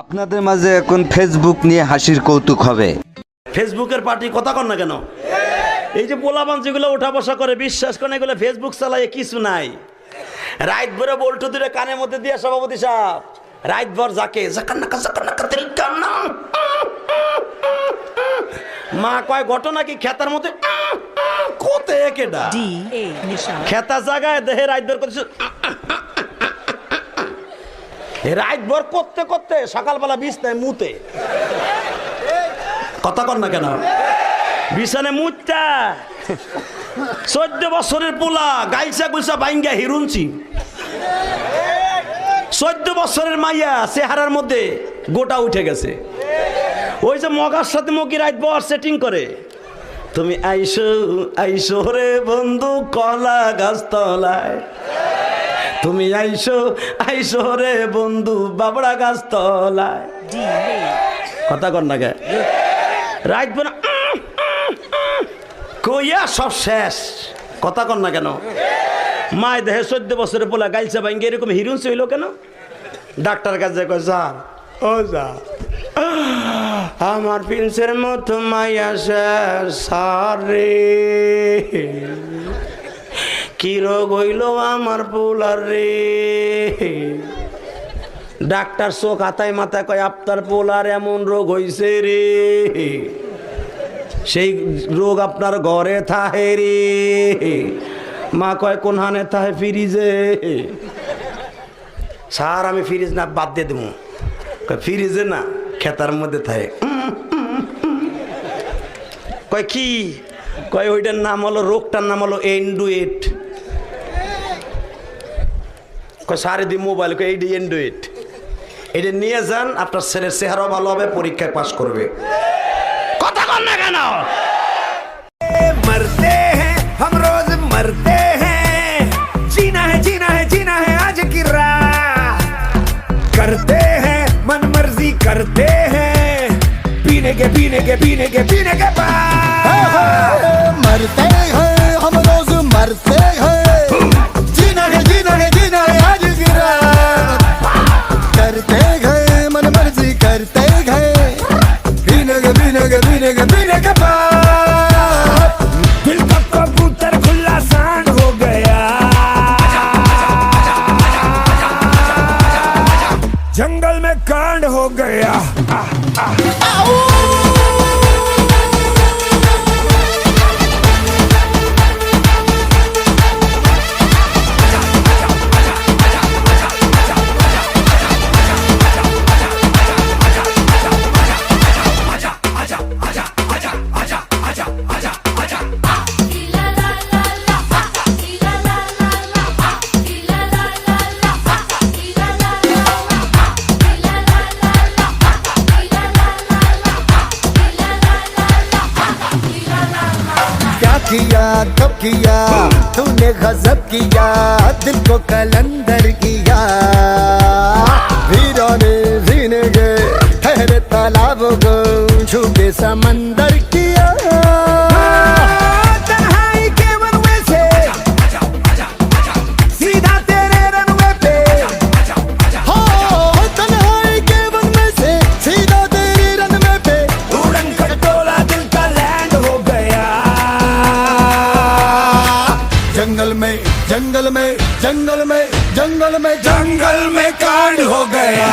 আপনাদের মাঝে এখন ফেসবুক নিয়ে হাসির কৌতুক হবে। ফেসবুকের পার্টি কথা কন না কেন? এই যে পোলাপান যেগুলো ওঠা বসা করে, বিশ্বাস করেন এগুলো ফেসবুক চালায় কিছু নাই। রাত ভরে বল্টু দূরে কানের মধ্যে দিয়ে সভাপতি সাহেব রাত ভর যাকে মা কয় ঘটনা কি খেতার মধ্যে কোতে কেডা খেতা জায়গায় দেহে রাত ভর করছে, রাত ভর করতে করতে সকালবেলা বিছনায় মুতে। কথা কন না কেন? বিছানে মুতটা 14 বছরের পোলা গাইসা গুইসা বাইঙ্গা হিরুনছি। 14 বছরের মাইয়া চেহারার মধ্যে গোটা উঠে গেছে। ওই যে মগার সাথে মগি রাত বর সেটিং করে, তুমি আইসো আইসো রে বন্ধু কলা গাছ তলায়, তুমি আইসো আইসো রে বন্ধু বাবড়া গাছ তলায়। কথা কন না কে? রাত বর কইয়া সব শেষ। কথা কন না কেন? মায় দেহে 14 বছরের পোলা গাইলছে ভাঙ্গে এরকম হিরুনছে হইল কেন? ডাক্তার কাছে কয় যা ও যা, আমার প্রিন্সের মতো মাইয়া শেষ সারে, কি রোগ হইল আমার পোলার রে। ডাক্তার চোখ হাতায় মাথায় কয় আপনার পোলার এমন রোগ হইছে রে, সেই রোগ আপনার ঘরে থাহে রে। মা কয় কোন হানে থাহে? ফ্রিজে। স্যার আমি ফ্রিজ না বাদ দিয়ে দেবো। ফ্রিজে না, খেতার মধ্যে থাকে। কয় কি? কয় ওইটার নাম হলো, রোগটার নাম হলো এন্ডুয়েট। কয় সারে দি মোবাইল, কয় এইটি এন্ডুয়েট, এটা নিয়ে যান, আপনার ছেলের চেহারাও ভালো হবে, পরীক্ষায় পাস করবে। কথা কন না কেন? मरते हैं हम रोज मरते हैं, जीना है जीना है जीना है आज की रात, करते हैं मन मर्जी करते हैं, पीने के पीने के पीने के पीने के बाद मरते हैं हम रोज मरते हैं, जीना है जीना है जीना है आज की रात, करते गए मन मर्जी करते गए, पीने के पीने के पीने के पीने के बाद दिल का कबूतर खुला सांड हो गया, जंगल में कांड हो गया। किया कब किया तूने गजब किया, दिल को कलंदर किया, वीराने जीने गए ठहरे तालाबों को छू के समंदर किया, तन्हाई के वनवे से सीधा तेरे रनवे पे, हो तन्हाई के वन में से सीधा तेरे रनवे पे, उड़न खटोला दिल का लैंड हो गया, जंगल में जंगल में जंगल में जंगल में जंगल में कांड हो गया।